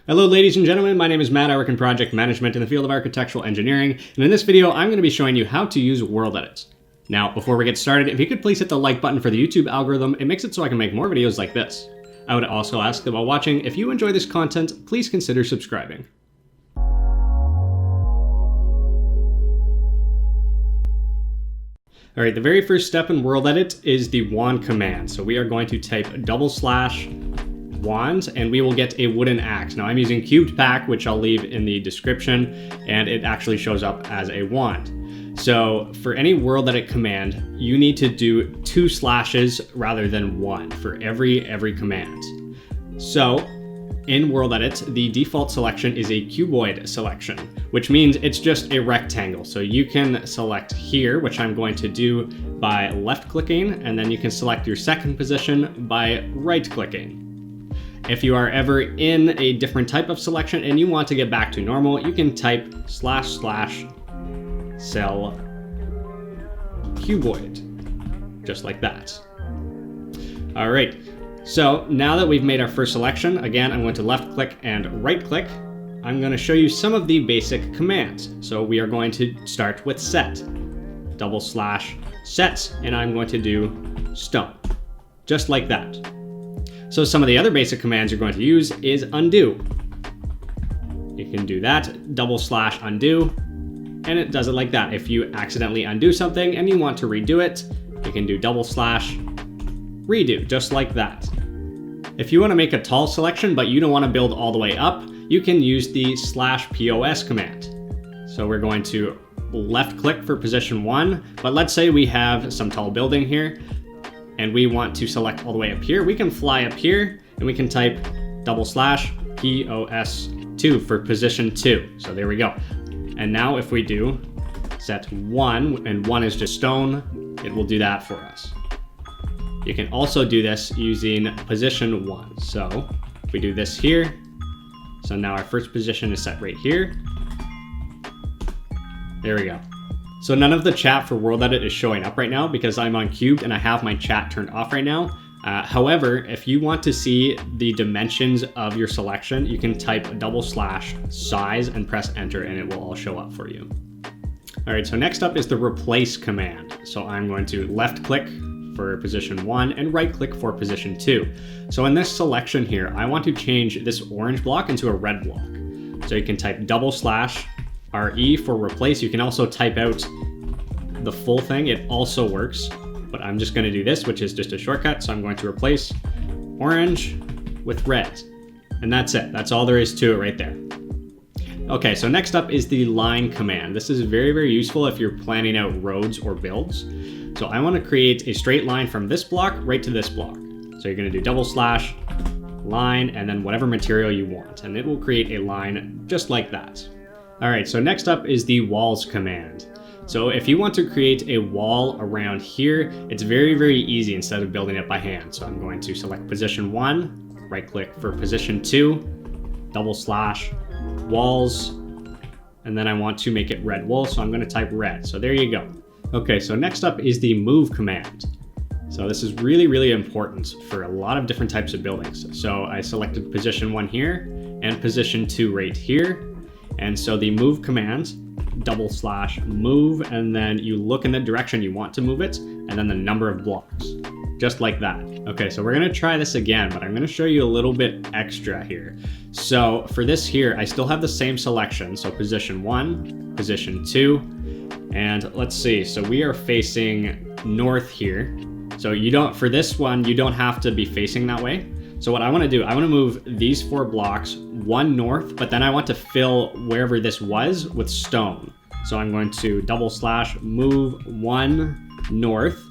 Hello ladies and gentlemen, my name is Matt. I work in project management in the field of architectural engineering, and in this video I'm going to be showing you how to use WorldEdit. Now, before we get started, if you could please hit the like button for the YouTube algorithm, it makes it so I can make more videos like this. I would also ask that while watching, if you enjoy this content, please consider subscribing. Alright, the very first step in WorldEdit is the wand command. So we are going to type /wand and we will get a wooden axe. Now I'm using cubed pack, which I'll leave in the description, and it actually shows up as a wand. So for any WorldEdit command, you need to do 2 slashes rather than 1 for every command. So in WorldEdit, the default selection is a cuboid selection, which means it's just a rectangle. So you can select here, which I'm going to do by left clicking, and then you can select your second position by right clicking. If you are ever in a different type of selection and you want to get back to normal, you can type // cell cuboid, just like that. All right. So now that we've made our first selection, again, I'm going to left click and right click. I'm going to show you some of the basic commands. So we are going to start with set, /set, and I'm going to do stone, just like that. So some of the other basic commands you're going to use is undo. You can do that, /undo, and it does it like that. If you accidentally undo something and you want to redo it, you can do /redo, just like that. If you want to make a tall selection, but you don't want to build all the way up, you can use the /pos command. So we're going to left click for position 1, but let's say we have some tall building here, and we want to select all the way up here. We can fly up here, and we can type /pos2 for position 2. So there we go. And now if we do set 1, and 1 is just stone, it will do that for us. You can also do this using position 1. So if we do this here, so now our first position is set right here. There we go. So none of the chat for WorldEdit is showing up right now because I'm on cubed and I have my chat turned off right now. However, if you want to see the dimensions of your selection, you can type /size and press enter and it will all show up for you. All right, so next up is the replace command. So I'm going to left click for position 1 and right click for position 2. So in this selection here, I want to change this orange block into a red block. So you can type /RE for replace. You can also type out the full thing. It also works, but I'm just going to do this, which is just a shortcut. So I'm going to replace orange with red, and that's it. That's all there is to it right there. Okay, so next up is the line command. This is very, very useful if you're planning out roads or builds. So I want to create a straight line from this block right to this block. So you're going to do /line and then whatever material you want, and it will create a line just like that. All right, so next up is the walls command. So if you want to create a wall around here, it's very, very easy instead of building it by hand. So I'm going to select position 1, right click for position 2, /walls, and then I want to make it red wool, so I'm going to type red. So there you go. Okay, so next up is the move command. So this is really, really important for a lot of different types of buildings. So I selected position 1 here and position 2 right here. And so the move command, /move, and then you look in the direction you want to move it, and then the number of blocks, just like that. Okay, so we're gonna try this again, but I'm gonna show you a little bit extra here. So for this here, I still have the same selection. So position 1, position 2, and let's see, so we are facing north here. So for this one, you don't have to be facing that way. So what I want to do, I want to move these 4 blocks, 1 north, but then I want to fill wherever this was with stone. So I'm going to /move 1 north,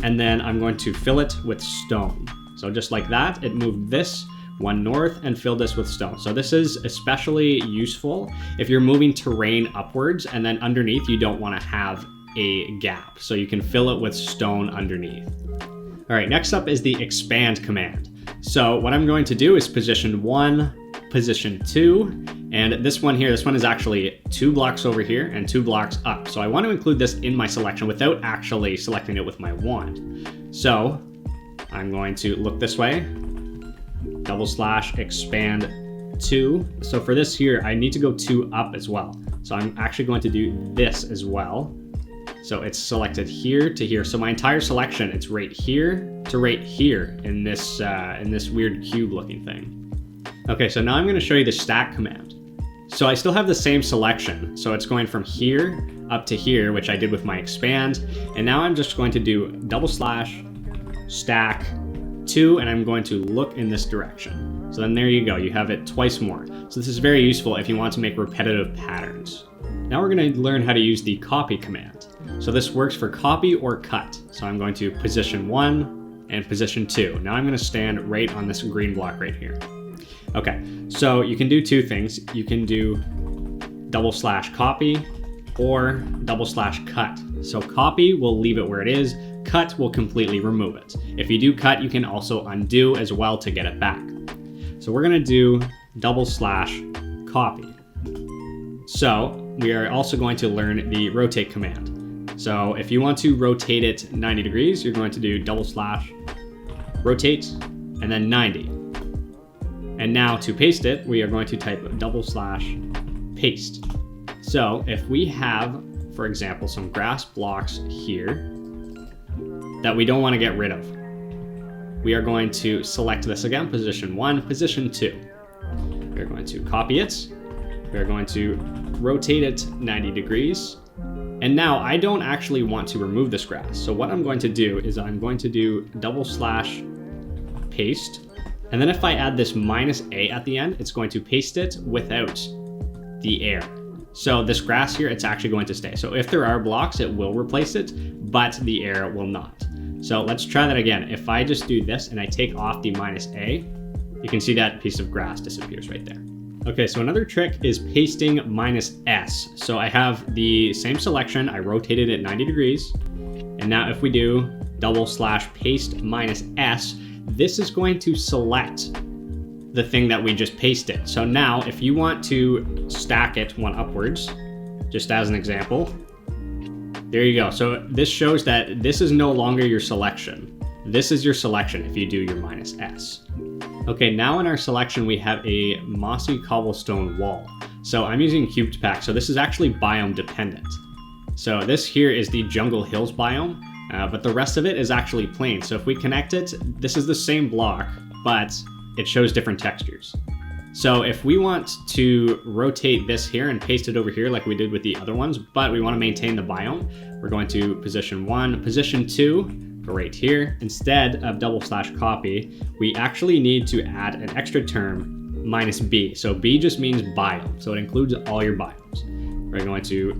and then I'm going to fill it with stone. So just like that, it moved this 1 north and filled this with stone. So this is especially useful if you're moving terrain upwards and then underneath you don't want to have a gap. So you can fill it with stone underneath. All right, next up is the expand command. So what I'm going to do is position 1, position 2, and this one here, this one is actually 2 blocks over here and 2 blocks up. So I want to include this in my selection without actually selecting it with my wand. So I'm going to look this way, /expand 2. So for this here, I need to go 2 up as well. So I'm actually going to do this as well. So it's selected here to here. So my entire selection, it's right here to right here in this weird cube looking thing. Okay, so now I'm going to show you the stack command. So I still have the same selection. So it's going from here up to here, which I did with my expand. And now I'm just going to do / stack 2, and I'm going to look in this direction. So then there you go, you have it twice more. So this is very useful if you want to make repetitive patterns. Now we're going to learn how to use the copy command. So this works for copy or cut. So I'm going to position 1 and position 2. Now I'm going to stand right on this green block right here. Okay, so you can do 2 things. You can do / copy or / cut. So copy will leave it where it is, cut will completely remove it. If you do cut, you can also undo as well to get it back. So we're gonna do / copy. So we are also going to learn the rotate command. So if you want to rotate it 90 degrees, you're going to do / rotate and then 90. And now to paste it, we are going to type / paste. So if we have, for example, some grass blocks here that we don't want to get rid of, we are going to select this again, position 1, position 2. We're going to copy it. We're going to rotate it 90 degrees. And now I don't actually want to remove this grass. So what I'm going to do is I'm going to do / paste. And then if I add this -a at the end, it's going to paste it without the air. So this grass here, it's actually going to stay. So if there are blocks, it will replace it, but the air will not. So let's try that again. If I just do this and I take off the -a, you can see that piece of grass disappears right there. Okay, so another trick is pasting -s. So I have the same selection, I rotated it 90 degrees. And now if we do / paste -s, this is going to select the thing that we just pasted. So now if you want to stack it 1 upwards, just as an example, there you go. So this shows that this is no longer your selection. This is your selection if you do your -s. Okay, now in our selection, we have a mossy cobblestone wall. So I'm using cubed pack. So this is actually biome dependent. So this here is the Jungle Hills biome, but the rest of it is actually plain. So if we connect it, this is the same block, but it shows different textures. So if we want to rotate this here and paste it over here like we did with the other ones, but we want to maintain the biome, we're going to position 1, position 2, go right here. Instead of / copy, we actually need to add an extra term, -b. So b just means biome, so it includes all your biomes. We're going to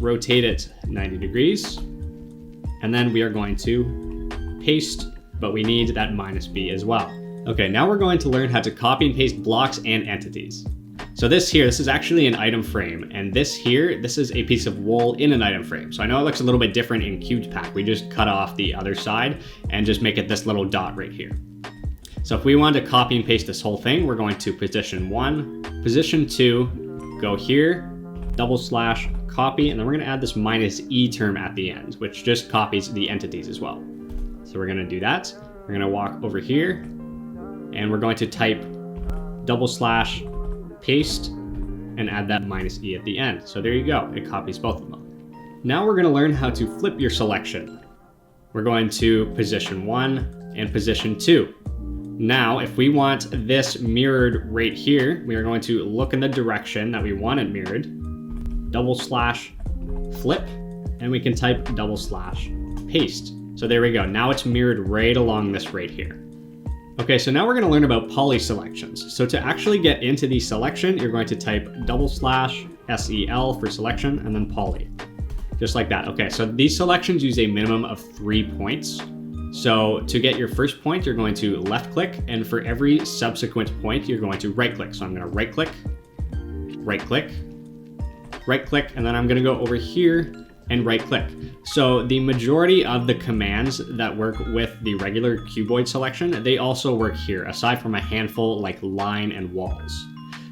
rotate it 90 degrees, and then we are going to paste, but we need that -b as well. Okay, now we're going to learn how to copy and paste blocks and entities. So this is actually an item frame, and this is a piece of wool in an item frame. So I know it looks a little bit different in cubed pack. We just cut off the other side and just make it this little dot right here. So if we want to copy and paste this whole thing, we're going to position 1, position 2, go here, / copy, and then we're going to add this -e term at the end, which just copies the entities as well. So we're going to do that. We're going to walk over here, and we're going to type / paste and add that -e at the end. So there you go, it copies both of them. Now we're going to learn how to flip your selection. We're going to position 1 and position 2. Now, if we want this mirrored right here, we are going to look in the direction that we want it mirrored, / flip, and we can type / paste. So there we go, now it's mirrored right along this right here. Okay, so now we're going to learn about poly selections. So to actually get into the selection, you're going to type / sel for selection and then poly. Just like that. Okay, so these selections use a minimum of 3 points. So to get your first point, you're going to left click, and for every subsequent point, you're going to right click. So I'm going to right click, right click, right click, and then I'm going to go over here and right click. So the majority of the commands that work with the regular cuboid selection, they also work here, aside from a handful like line and walls.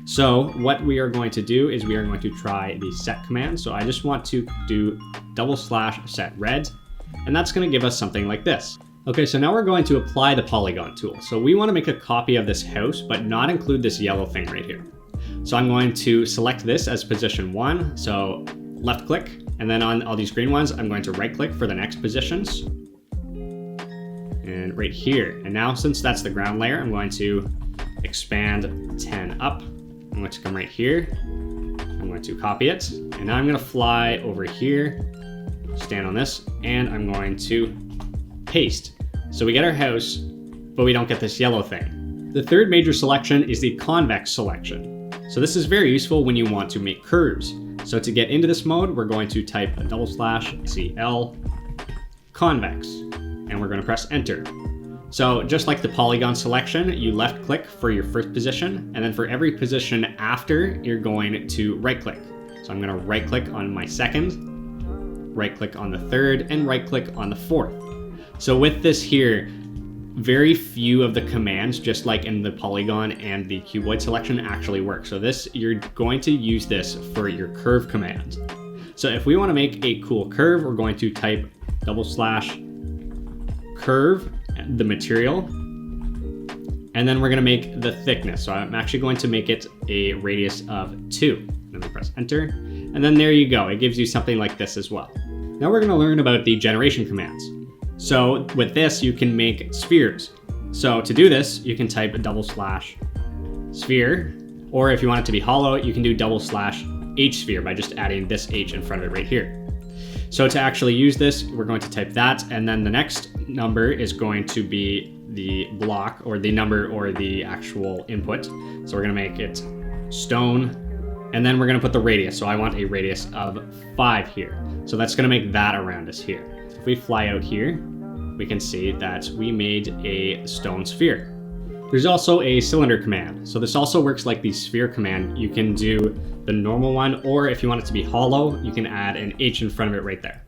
So what we are going to do is we are going to try the set command. So I just want to do / set red, and that's going to give us something like this. Okay, so now we're going to apply the polygon tool. So we want to make a copy of this house, but not include this yellow thing right here. So I'm going to select this as position 1. So left click, and then on all these green ones, I'm going to right click for the next positions. And right here. And now since that's the ground layer, I'm going to expand 10 up. I'm going to come right here. I'm going to copy it. And now I'm going to fly over here, stand on this, and I'm going to paste. So we get our house, but we don't get this yellow thing. The third major selection is the convex selection. So this is very useful when you want to make curves. So to get into this mode, we're going to type /CL convex, and we're going to press enter. So just like the polygon selection, you left click for your first position, and then for every position after, you're going to right click. So I'm going to right click on my second, right click on the third, and right click on the fourth. So with this here, very few of the commands, just like in the polygon and the cuboid selection, actually work. So this, you're going to use this for your curve command. So if we want to make a cool curve, we're going to type /curve, the material, and then we're going to make the thickness. So I'm actually going to make it a radius of 2. Then we press enter, and then there you go. It gives you something like this as well. Now we're going to learn about the generation commands. So with this, you can make spheres. So to do this, you can type /sphere, or if you want it to be hollow, you can do /hsphere by just adding this H in front of it right here. So to actually use this, we're going to type that, and then the next number is going to be the block, or the number, or the actual input. So we're going to make it stone, and then we're going to put the radius. So I want a radius of 5 here. So that's going to make that around us here. If we fly out here, we can see that we made a stone sphere. There's also a cylinder command. So this also works like the sphere command. You can do the normal one, or if you want it to be hollow, you can add an H in front of it right there.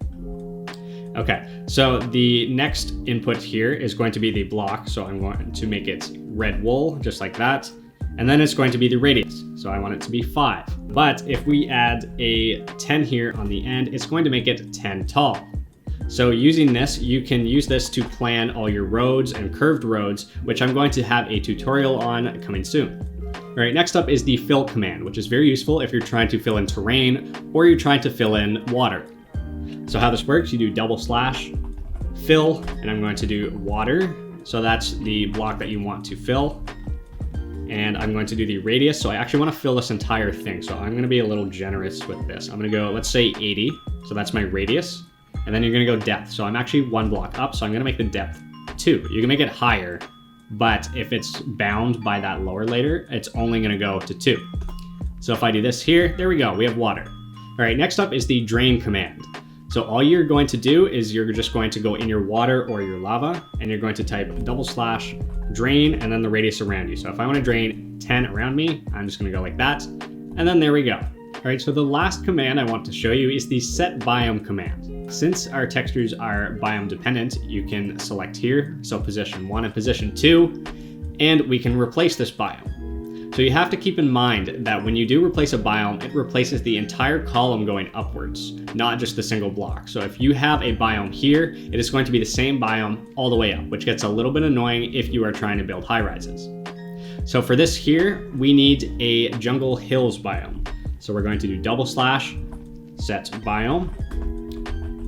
Okay, so the next input here is going to be the block. So I'm going to make it red wool, just like that. And then it's going to be the radius. So I want it to be 5. But if we add a 10 here on the end, it's going to make it 10 tall. So using this, you can use this to plan all your roads and curved roads, which I'm going to have a tutorial on coming soon. All right, next up is the fill command, which is very useful if you're trying to fill in terrain or you're trying to fill in water. So how this works, you do /fill, and I'm going to do water. So that's the block that you want to fill. And I'm going to do the radius. So I actually want to fill this entire thing. So I'm going to be a little generous with this. I'm going to go, let's say 80. So that's my radius. And then you're going to go depth. So I'm actually 1 block up. So I'm going to make the depth 2. You can make it higher, but if it's bound by that lower layer, it's only going to go to 2. So if I do this here, there we go. We have water. All right, next up is the drain command. So all you're going to do is you're just going to go in your water or your lava, and you're going to type /drain and then the radius around you. So if I want to drain 10 around me, I'm just going to go like that. And then there we go. All right, so the last command I want to show you is the set biome command. Since our textures are biome dependent, you can select here, so position 1 and position 2, and we can replace this biome. So you have to keep in mind that when you do replace a biome, it replaces the entire column going upwards, not just the single block. So if you have a biome here, it is going to be the same biome all the way up, which gets a little bit annoying if you are trying to build high rises. So for this here, we need a jungle hills biome. So we're going to do /set biome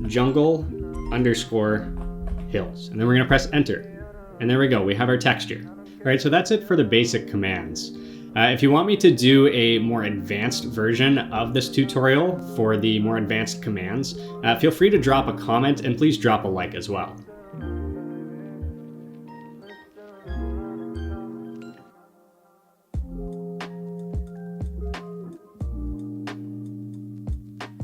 jungle _ hills. And then we're going to press enter. And there we go. We have our texture. All right, so that's it for the basic commands. If you want me to do a more advanced version of this tutorial for the more advanced commands, feel free to drop a comment and please drop a like as well.